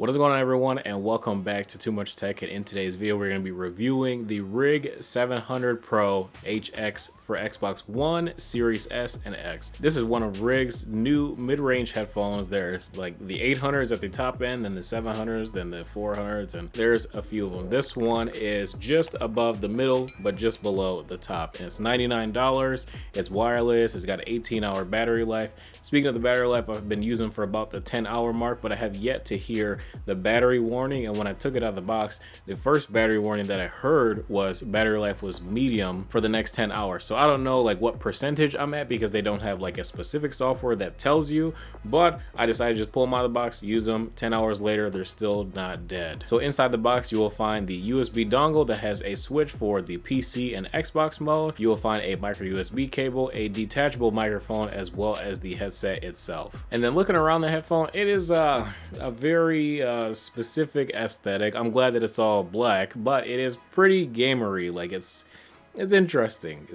What is going on, everyone, and welcome back to Too Much Tech. And in today's video we're going to be reviewing the Rig 700 Pro HX for Xbox One, Series S and X. This is one of Rig's new mid-range headphones. There's like the 800s at the top end, then the 700s, then the 400s, and there's a few of them. This one is just above the middle but just below the top, and it's $99. It's wireless. It's got an 18-hour battery life. Speaking of the battery life, I've been using for about the 10-hour mark, but I have yet to hear the battery warning. And when I took it out of the box, the first battery warning that I heard was battery life was medium for the next 10 hours. So I don't know like what percentage I'm at because they don't have like a specific software that tells you, but I decided to just pull them out of the box, use them. 10 hours later, they're still not dead. So inside the box, you will find the USB dongle that has a switch for the PC and Xbox mode. You will find a micro USB cable, a detachable microphone, as well as the headset itself. And then looking around the headphone, it is a very specific aesthetic. I'm glad that it's all black, but it is pretty gamery. Like it's interesting.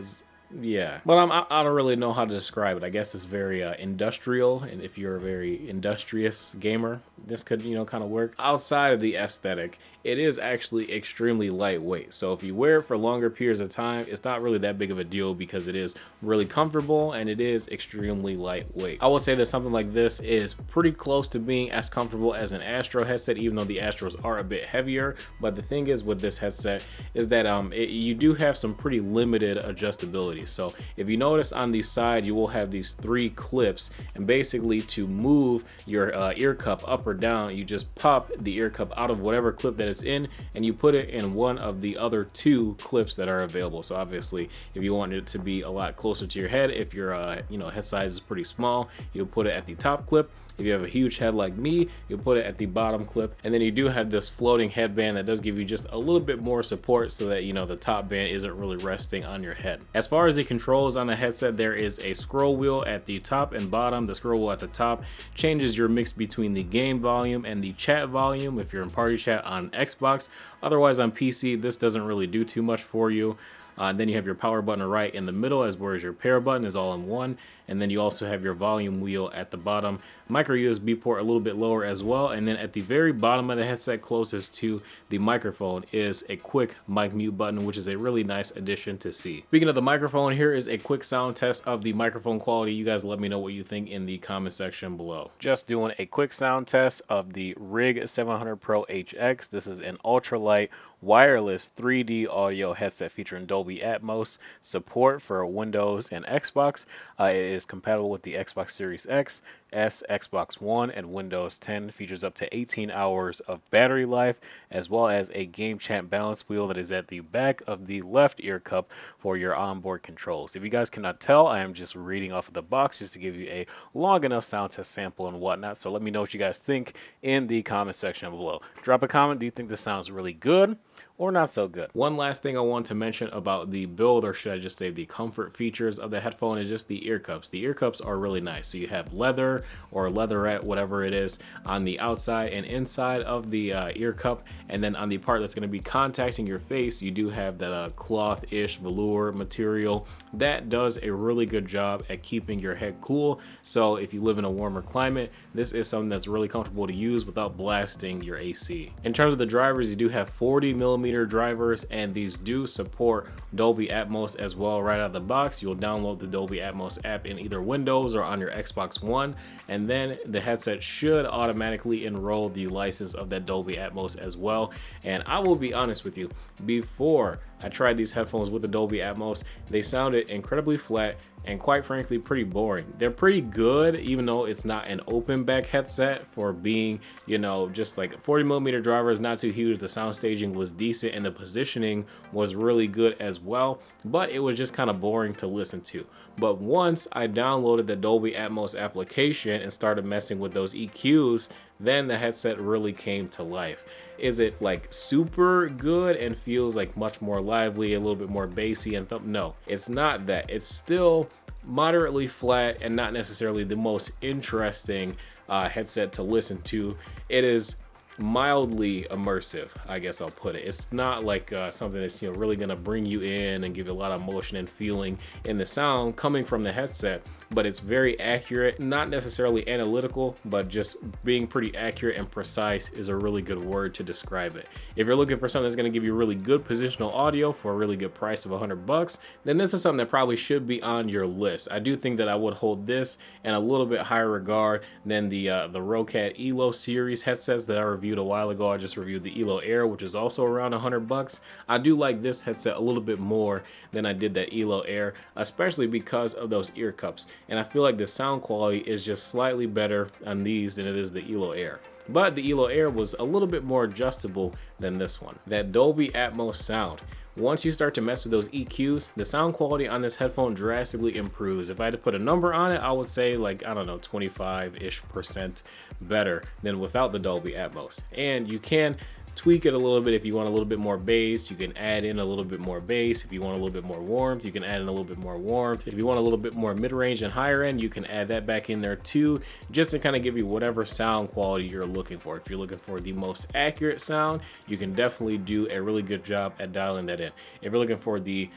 Yeah, but I don't really know how to describe it. I guess it's very industrial, and if you're a very industrious gamer, this could, kind of work. Outside of the aesthetic, it is actually extremely lightweight. So if you wear it for longer periods of time, it's not really that big of a deal because it is really comfortable and it is extremely lightweight. I would say that something like this is pretty close to being as comfortable as an Astro headset, even though the Astros are a bit heavier. But the thing is with this headset is that you do have some pretty limited adjustability. So if you notice on the side, you will have these 3 clips, and basically to move your ear cup up or down, you just pop the ear cup out of whatever clip that it's in and you put it in one of the other 2 clips that are available. So obviously if you want it to be a lot closer to your head, if your head size is pretty small, you'll put it at the top clip. If you have a huge head like me, you'll put it at the bottom clip. And then you do have this floating headband that does give you just a little bit more support so that the top band isn't really resting on your head. As far as the controls on the headset, there is a scroll wheel at the top and bottom. The scroll wheel at the top changes your mix between the game volume and the chat volume if you're in party chat on Xbox. Otherwise on PC, this doesn't really do too much for you. Then you have your power button right in the middle, as well as your pair button is all in one. And then you also have your volume wheel at the bottom, micro USB port a little bit lower as well. And then at the very bottom of the headset, closest to the microphone, is a quick mic mute button, which is a really nice addition to see. Speaking of the microphone, here is a quick sound test of the microphone quality. You guys let me know what you think in the comment section below. Just doing a quick sound test of the Rig 700 Pro HX. This is an ultralight wireless 3D audio headset featuring Dolby Atmos support for Windows and Xbox. It is compatible with the Xbox Series X, S, Xbox One, and Windows 10. Features up to 18 hours of battery life, as well as a game chat balance wheel that is at the back of the left ear cup for your onboard controls. If you guys cannot tell, I am just reading off of the box just to give you a long enough sound test sample and whatnot. So let me know what you guys think in the comment section below. Drop a comment. Do you think this sounds really good or not so good? One last thing I want to mention about the build, or should I just say the comfort features of the headphone, is just the ear cups. The ear cups are really nice. So you have leather or leatherette, whatever it is, on the outside and inside of the ear cup, and then on the part that's going to be contacting your face, you do have that cloth-ish velour material that does a really good job at keeping your head cool. So if you live in a warmer climate, this is something that's really comfortable to use without blasting your AC. In terms of the drivers, you do have 40mm drivers, and these do support Dolby Atmos as well. Right out of the box, you'll download the Dolby Atmos app in either Windows or on your Xbox One, and then the headset should automatically enroll the license of that Dolby Atmos as well. And I will be honest with you, before I tried these headphones with the Dolby Atmos, they sounded incredibly flat and quite frankly pretty boring. They're pretty good, even though it's not an open back headset, for being, just like 40mm driver is not too huge. The sound staging was decent and the positioning was really good as well, but it was just kind of boring to listen to. But once I downloaded the Dolby Atmos application and started messing with those EQs, then the headset really came to life. Is it like super good and feels like much more lively, a little bit more bassy and no, it's not that. It's still moderately flat and not necessarily the most interesting headset to listen to. It is mildly immersive, I guess I'll put it. It's not like something that's really gonna bring you in and give you a lot of motion and feeling in the sound coming from the headset, but it's very accurate, not necessarily analytical, but just being pretty accurate and precise is a really good word to describe it. If you're looking for something that's going to give you really good positional audio for a really good price of $100, then this is something that probably should be on your list. I do think that I would hold this in a little bit higher regard than the Roccat Elo series headsets that I reviewed a while ago. I just reviewed the Elo Air, which is also around $100. I do like this headset a little bit more than I did that Elo Air, especially because of those ear cups. And I feel like the sound quality is just slightly better on these than it is the Elo Air. But the Elo Air was a little bit more adjustable than this one. That Dolby Atmos sound. Once you start to mess with those EQs, the sound quality on this headphone drastically improves. If I had to put a number on it, I would say like, I don't know, 25-ish% better than without the Dolby Atmos. And you can tweak it a little bit. If you want a little bit more bass, you can add in a little bit more bass. If you want a little bit more warmth, you can add in a little bit more warmth. If you want a little bit more mid-range and higher end, you can add that back in there too, just to kind of give you whatever sound quality you're looking for. If you're looking for the most accurate sound, you can definitely do a really good job at dialing that in. If you're looking for the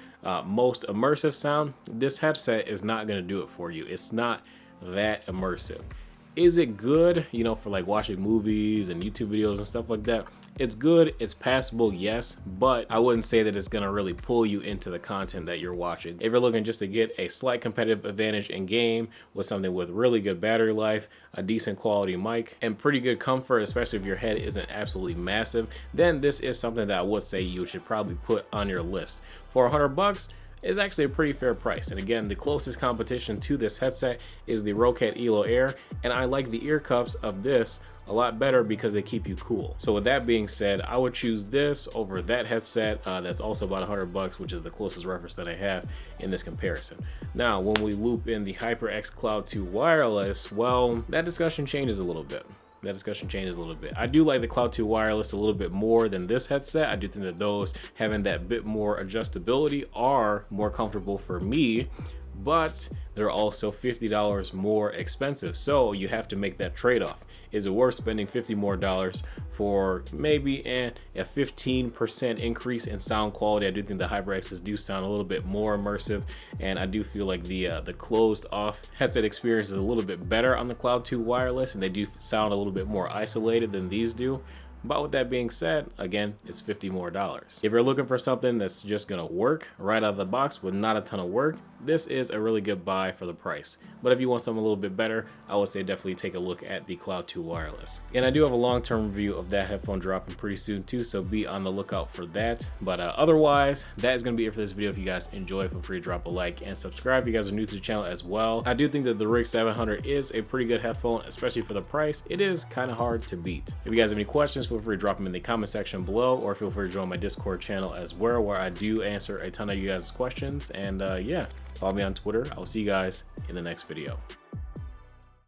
most immersive sound, this headset is not going to do it for you. It's not that immersive. Is it good, you know, for like watching movies and YouTube videos and stuff like that? It's good, it's passable, yes, but I wouldn't say that it's gonna really pull you into the content that you're watching. If you're looking just to get a slight competitive advantage in game with something with really good battery life, a decent quality mic, and pretty good comfort, especially if your head isn't absolutely massive, then this is something that I would say you should probably put on your list. For $100, is actually a pretty fair price. And again, the closest competition to this headset is the Roccat Elo Air, and I like the ear cups of this a lot better because they keep you cool. So with that being said, I would choose this over that headset that's also about $100, which is the closest reference that I have in this comparison. Now, when we loop in the HyperX Cloud 2 wireless, well, that discussion changes a little bit. I do like the Cloud 2 wireless a little bit more than this headset. I do think that those having that bit more adjustability are more comfortable for me, but they're also $50 more expensive. So you have to make that trade-off. Is it worth spending $50 more for maybe a 15% increase in sound quality? I do think the HyperXs do sound a little bit more immersive, and I do feel like the closed off headset experience is a little bit better on the Cloud 2 wireless, and they do sound a little bit more isolated than these do. But with that being said, again, it's $50 more. If you're looking for something that's just gonna work right out of the box with not a ton of work, this is a really good buy for the price. But if you want something a little bit better, I would say definitely take a look at the Cloud 2 wireless. And I do have a long-term review of that headphone dropping pretty soon too, so be on the lookout for that. But otherwise, that is gonna be it for this video. If you guys enjoy, feel free to drop a like and subscribe if you guys are new to the channel as well. I do think that the Rig 700 is a pretty good headphone, especially for the price. It is kind of hard to beat. If you guys have any questions, feel free to drop them in the comment section below, or feel free to join my Discord channel as well, where I do answer a ton of you guys' questions. And yeah, follow me on Twitter. I will see you guys in the next video.